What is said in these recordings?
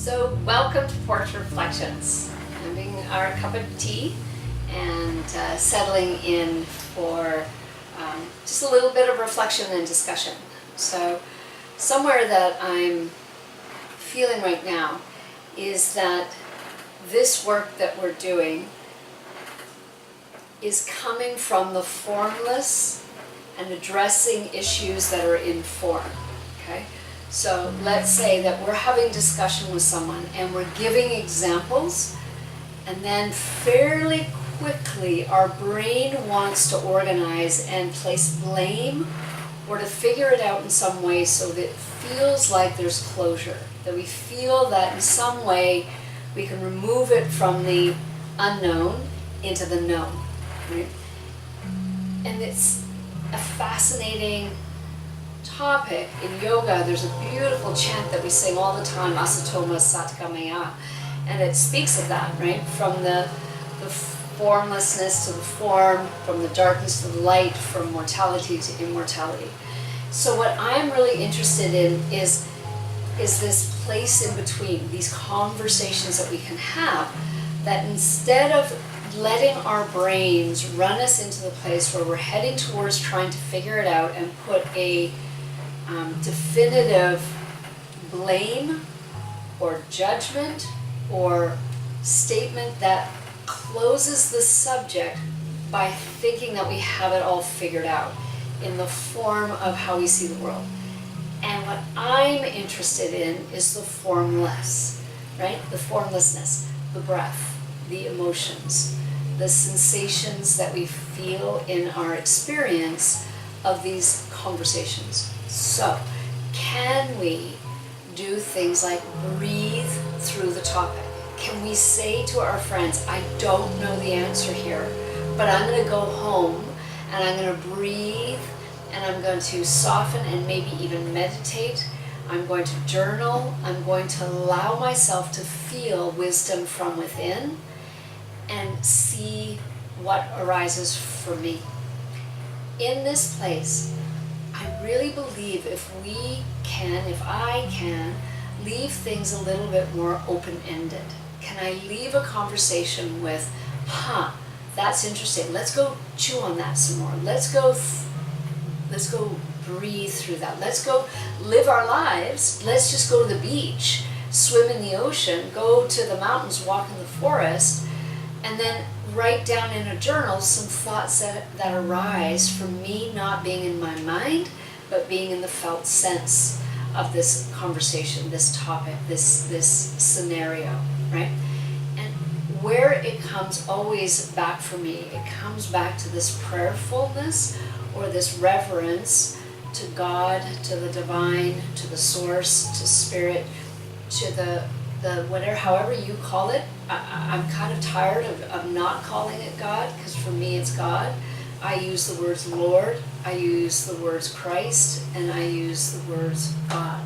So welcome to Porch Reflections. Having our cup of tea and settling in for just a little bit of reflection and discussion. So somewhere that I'm feeling right now is that this work that we're doing is coming from the formless and addressing issues that are in form. Okay? So let's say that we're having discussion with someone and we're giving examples, and then fairly quickly our brain wants to organize and place blame or to figure it out in some way so that it feels like there's closure, that we feel that in some way we can remove it from the unknown into the known. Right? And it's a fascinating topic. In yoga, there's a beautiful chant that we sing all the time, Asato Maa Sad-Gamaya, and it speaks of that, right? From the formlessness to the form, from the darkness to the light, from mortality to immortality. So what I'm really interested in is this place in between, these conversations that we can have, that instead of letting our brains run us into the place where we're heading towards trying to figure it out and put a definitive blame or judgment or statement that closes the subject by thinking that we have it all figured out in the form of how we see the world. And what I'm interested in is the formless, right? The formlessness, the breath, the emotions, the sensations that we feel in our experience of these conversations. So, can we do things like breathe through the topic? Can we say to our friends, I don't know the answer here, but I'm going to go home and I'm going to breathe and I'm going to soften and maybe even meditate. I'm going to journal. I'm going to allow myself to feel wisdom from within and see what arises for me. In this place, I really believe if I can, leave things a little bit more open-ended. Can I leave a conversation with, that's interesting, let's go chew on that some more. Let's go breathe through that. Let's go live our lives. Let's just go to the beach, swim in the ocean, go to the mountains, walk in the forest, and then write down in a journal some thoughts that arise from me not being in my mind, but being in the felt sense of this conversation, this topic, this scenario, right? And where it comes always back for me, it comes back to this prayerfulness or this reverence to God, to the divine, to the source, to spirit, to the whatever, however you call it. I'm kind of tired of not calling it God, because for me it's God. I use the words Lord, I use the words Christ, and I use the words God.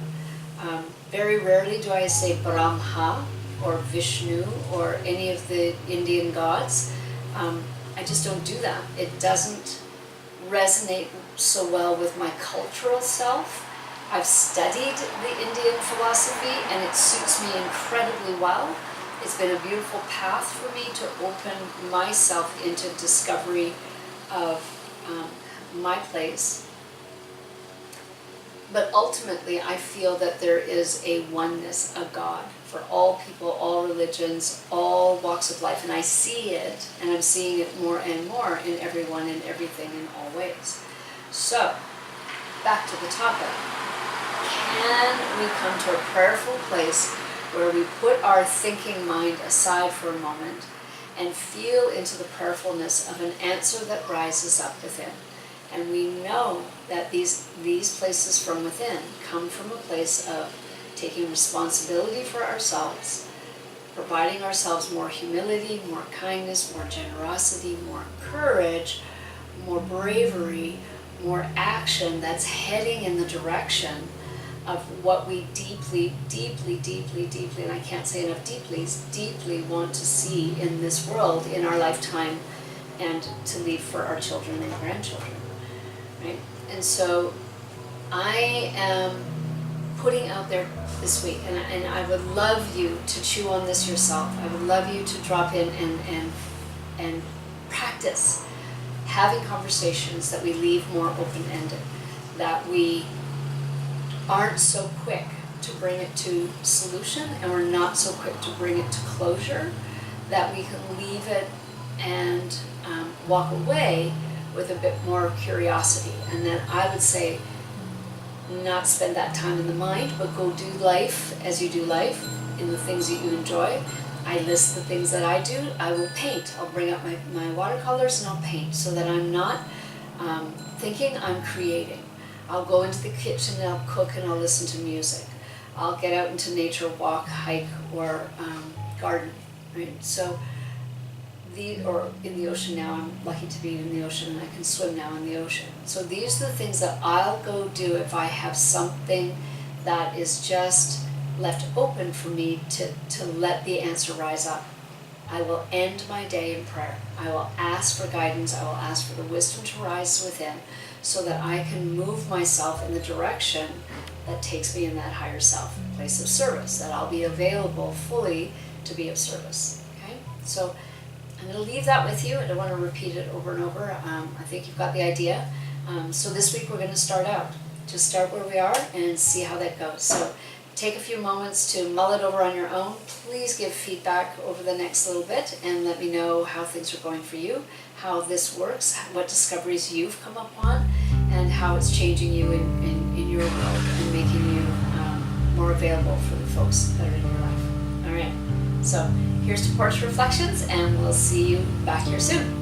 Very rarely do I say Brahma or Vishnu or any of the Indian gods. I just don't do that. It doesn't resonate so well with my cultural self. I've studied the Indian philosophy and it suits me incredibly well. It's been a beautiful path for me to open myself into discovery of my place. But ultimately, I feel that there is a oneness, a God, for all people, all religions, all walks of life. And I see it, and I'm seeing it more and more in everyone and everything in all ways. So, back to the topic. Can we come to a prayerful place where we put our thinking mind aside for a moment and feel into the prayerfulness of an answer that rises up within? And we know that these places from within come from a place of taking responsibility for ourselves, providing ourselves more humility, more kindness, more generosity, more courage, more bravery, more action that's heading in the direction of what we deeply, and I can't say enough deeply want to see in this world, in our lifetime, and to leave for our children and grandchildren, right? And so I am putting out there this week, and I would love you to chew on this yourself. I would love you to drop in and practice having conversations that we leave more open-ended, that we aren't so quick to bring it to solution, and we're not so quick to bring it to closure, that we can leave it and walk away with a bit more curiosity. And then I would say, not spend that time in the mind, but go do life as you do life, in the things that you enjoy. I list the things that I do. I will paint. I'll bring up my watercolors and I'll paint, so that I'm not thinking, I'm creating. I'll go into the kitchen and I'll cook and I'll listen to music. I'll get out into nature, walk, hike, or garden, right? So, or in the ocean now. I'm lucky to be in the ocean, and I can swim now in the ocean. So these are the things that I'll go do if I have something that is just left open for me to let the answer rise up. I will end my day in prayer. I will ask for guidance. I will ask for the wisdom to rise within, so that I can move myself in the direction that takes me in that higher self, place of service, that I'll be available fully to be of service. Okay? So I'm going to leave that with you. I don't want to repeat it over and over. I think you've got the idea. So this week we're going to start out. Just start where we are and see how that goes. So take a few moments to mull it over on your own. Please give feedback over the next little bit and let me know how things are going for you, how this works, what discoveries you've come upon, and how it's changing you in your world and making you more available for the folks that are in your life. All right, so here's to Porch Reflections, and we'll see you back here soon.